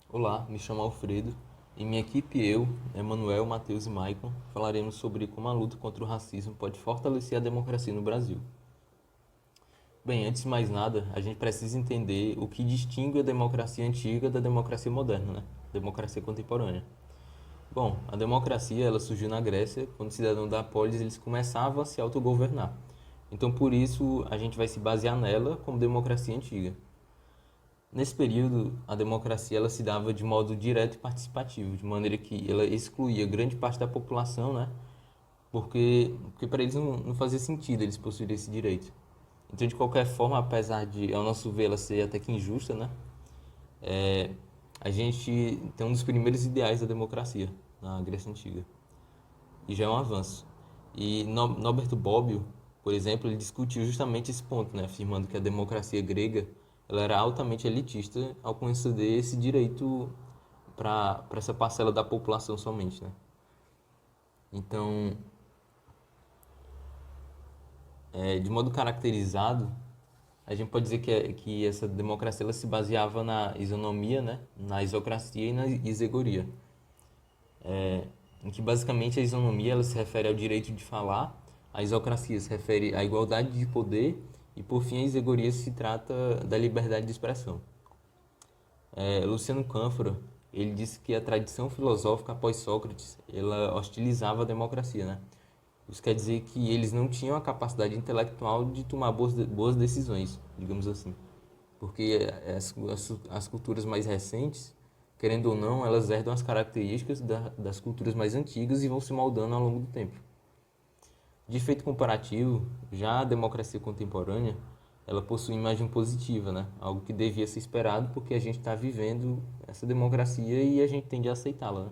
Olá, me chamo Alfredo e minha equipe e eu, Emanuel, Matheus e Maicon, falaremos sobre como a luta contra o racismo pode fortalecer a democracia no Brasil. Bem, antes de mais nada, a gente precisa entender o que distingue a democracia antiga da democracia moderna, né? Democracia contemporânea. Bom, a democracia ela surgiu na Grécia, quando os cidadãos da polis eles começavam a se autogovernar. Então, por isso, a gente vai se basear nela como democracia antiga. Nesse período, a democracia ela se dava de modo direto e participativo, de maneira que ela excluía grande parte da população, né? Porque para eles não fazia sentido eles possuírem esse direito. Então, de qualquer forma, apesar de, ao nosso ver, ela ser até que injusta, né? É, a gente tem um dos primeiros ideais da democracia na Grécia Antiga. E já é um avanço. E Norberto Bobbio, por exemplo, ele discutiu justamente esse ponto, né, afirmando que a democracia grega ela era altamente elitista ao conceder esse direito para essa parcela da população somente, né? Então, de modo caracterizado, a gente pode dizer que essa democracia ela se baseava na isonomia, né, na isocracia e na isegoria, em que basicamente a isonomia ela se refere ao direito de falar, a isocracia se refere à igualdade de poder e por fim a isegoria se trata da liberdade de expressão. Luciano Cânfora ele disse que a tradição filosófica após Sócrates ela hostilizava a democracia, né? Isso quer dizer que eles não tinham a capacidade intelectual de tomar boas decisões, digamos assim. Porque as culturas mais recentes, querendo ou não, elas herdam as características das culturas mais antigas e vão se moldando ao longo do tempo. De efeito comparativo, já a democracia contemporânea, ela possui imagem positiva, né? Algo que devia ser esperado porque a gente está vivendo essa democracia e a gente tende a aceitá-la, né?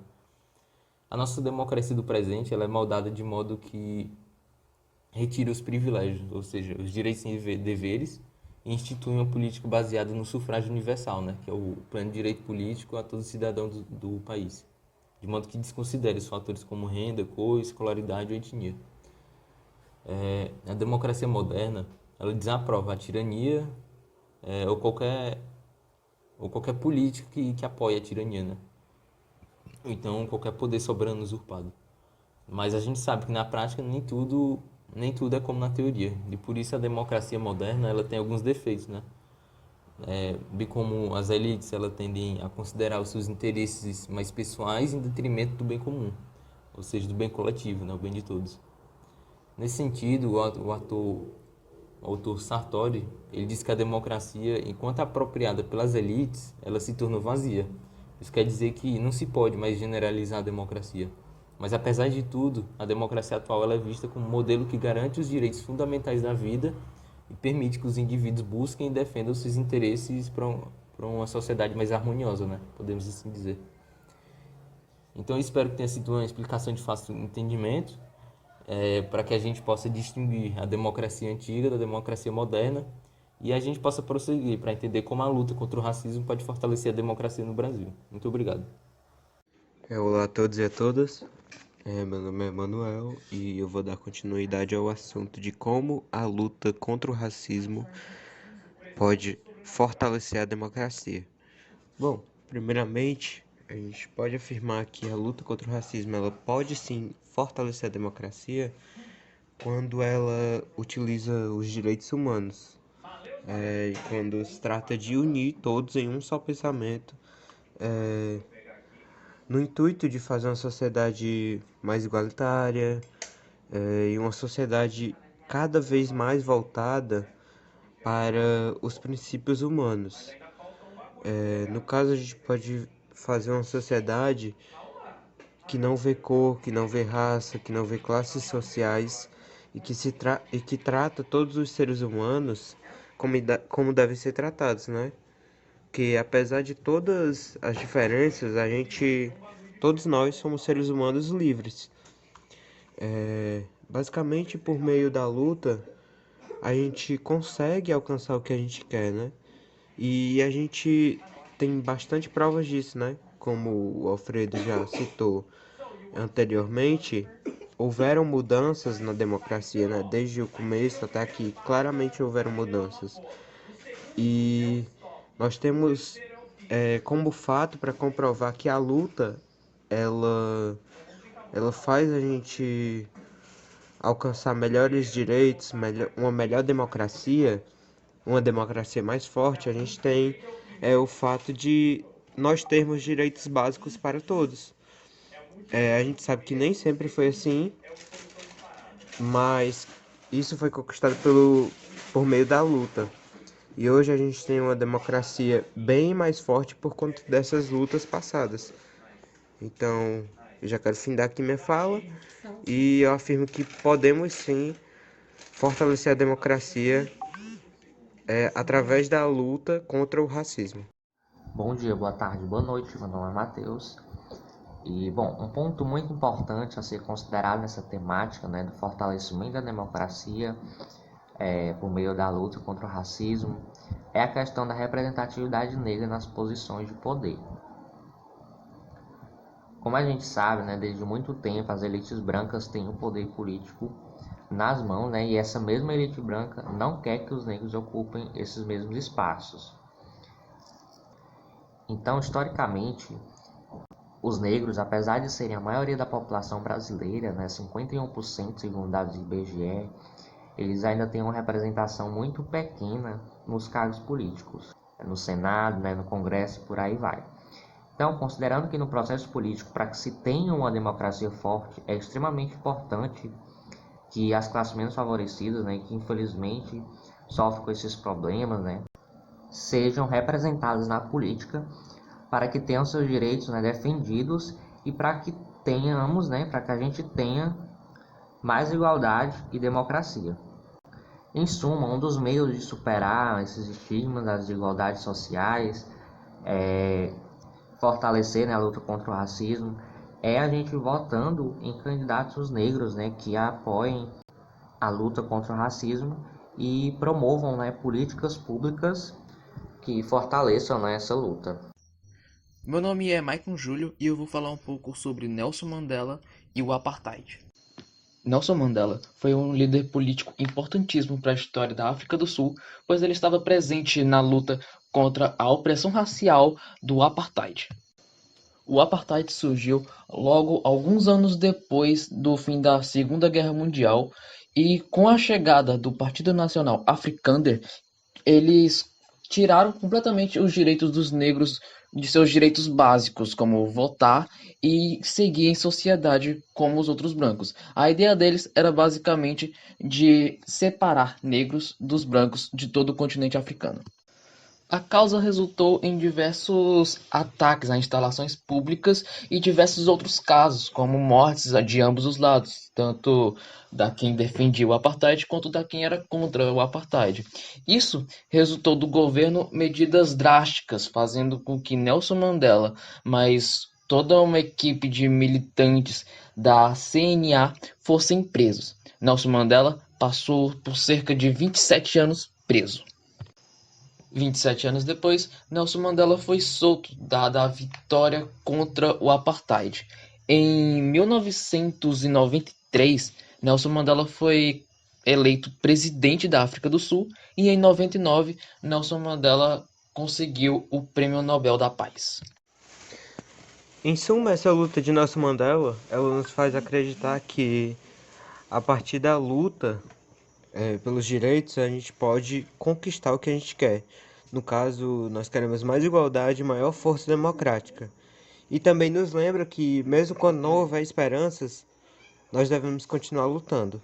A nossa democracia do presente, ela é moldada de modo que retira os privilégios, ou seja, os direitos e deveres, e institui uma política baseada no sufrágio universal, né? Que é o pleno direito político a todos os cidadãos do país, de modo que desconsidere os fatores como renda, cor, escolaridade ou etnia. A democracia moderna ela desaprova a tirania é, ou qualquer ou qualquer político que apoie a tirania, né? Ou então qualquer poder soberano usurpado. Mas a gente sabe que na prática nem tudo é como na teoria. E por isso a democracia moderna ela tem alguns defeitos, né? Bem como as elites ela tendem a considerar os seus interesses mais pessoais em detrimento do bem comum, ou seja, do bem coletivo, né? O bem de todos. Nesse sentido, o autor Sartori, ele diz que a democracia, enquanto apropriada pelas elites, ela se tornou vazia. Isso quer dizer que não se pode mais generalizar a democracia. Mas apesar de tudo, a democracia atual ela é vista como um modelo que garante os direitos fundamentais da vida e permite que os indivíduos busquem e defendam os seus interesses para uma sociedade mais harmoniosa, né? Podemos assim dizer. Então eu espero que tenha sido uma explicação de fácil entendimento para que a gente possa distinguir a democracia antiga da democracia moderna e a gente possa prosseguir para entender como a luta contra o racismo pode fortalecer a democracia no Brasil. Muito obrigado. Olá a todos e a todas. Meu nome é Manuel e eu vou dar continuidade ao assunto de como a luta contra o racismo pode fortalecer a democracia. Bom, primeiramente, a gente pode afirmar que a luta contra o racismo ela pode sim fortalecer a democracia quando ela utiliza os direitos humanos, quando se trata de unir todos em um só pensamento, é, no intuito de fazer uma sociedade mais igualitária, e uma sociedade cada vez mais voltada para os princípios humanos. No caso, a gente pode fazer uma sociedade que não vê cor, que não vê raça, que não vê classes sociais e que trata todos os seres humanos como devem ser tratados, né? Que apesar de todas as diferenças, todos nós somos seres humanos livres. Basicamente, por meio da luta, a gente consegue alcançar o que a gente quer, né? E a gente tem bastante provas disso, né? Como o Alfredo já citou anteriormente, houveram mudanças na democracia, né? Desde o começo até aqui, claramente houveram mudanças. E nós temos como fato para comprovar que a luta ela, ela faz a gente alcançar melhores direitos, uma melhor democracia, uma democracia mais forte. A gente tem o fato de nós termos direitos básicos para todos. A gente sabe que nem sempre foi assim, mas isso foi conquistado por meio da luta. E hoje a gente tem uma democracia bem mais forte por conta dessas lutas passadas. Então, eu já quero findar aqui minha fala e eu afirmo que podemos sim fortalecer a democracia através da luta contra o racismo. Bom dia, boa tarde, boa noite, meu nome é Matheus. E, bom, um ponto muito importante a ser considerado nessa temática, né, do fortalecimento da democracia por meio da luta contra o racismo, é a questão da representatividade negra nas posições de poder. Como a gente sabe, né, desde muito tempo as elites brancas têm o poder político nas mãos, né, e essa mesma elite branca não quer que os negros ocupem esses mesmos espaços. Então, historicamente, os negros, apesar de serem a maioria da população brasileira, né, 51% segundo dados do IBGE, eles ainda têm uma representação muito pequena nos cargos políticos, no Senado, né, no Congresso e por aí vai. Então, considerando que no processo político, para que se tenha uma democracia forte, é extremamente importante que as classes menos favorecidas, né, que infelizmente sofrem com esses problemas, né, sejam representadas na política para que tenham seus direitos, né, defendidos e para que tenhamos, né, para que a gente tenha mais igualdade e democracia. Em suma, um dos meios de superar esses estigmas, as desigualdades sociais, fortalecer, né, a luta contra o racismo, é a gente votando em candidatos negros, né, que apoiem a luta contra o racismo e promovam, né, políticas públicas que fortaleçam, né, essa luta. Meu nome é Maicon Júlio e eu vou falar um pouco sobre Nelson Mandela e o Apartheid. Nelson Mandela foi um líder político importantíssimo para a história da África do Sul, pois ele estava presente na luta contra a opressão racial do Apartheid. O Apartheid surgiu logo alguns anos depois do fim da Segunda Guerra Mundial e com a chegada do Partido Nacional Afrikaner, eles tiraram completamente os direitos dos negros de seus direitos básicos, como votar e seguir em sociedade como os outros brancos. A ideia deles era basicamente de separar negros dos brancos de todo o continente africano. A causa resultou em diversos ataques a instalações públicas e diversos outros casos, como mortes de ambos os lados, tanto da quem defendia o apartheid quanto da quem era contra o apartheid. Isso resultou do governo medidas drásticas, fazendo com que Nelson Mandela, mas toda uma equipe de militantes da CNA fossem presos. Nelson Mandela passou por cerca de 27 anos preso. 27 anos depois, Nelson Mandela foi solto, dada a vitória contra o apartheid. Em 1993, Nelson Mandela foi eleito presidente da África do Sul e em 99, Nelson Mandela conseguiu o Prêmio Nobel da Paz. Em suma, essa luta de Nelson Mandela, ela nos faz acreditar que a partir da luta pelos direitos, a gente pode conquistar o que a gente quer. No caso, nós queremos mais igualdade e maior força democrática. E também nos lembra que, mesmo quando não houver esperanças, nós devemos continuar lutando.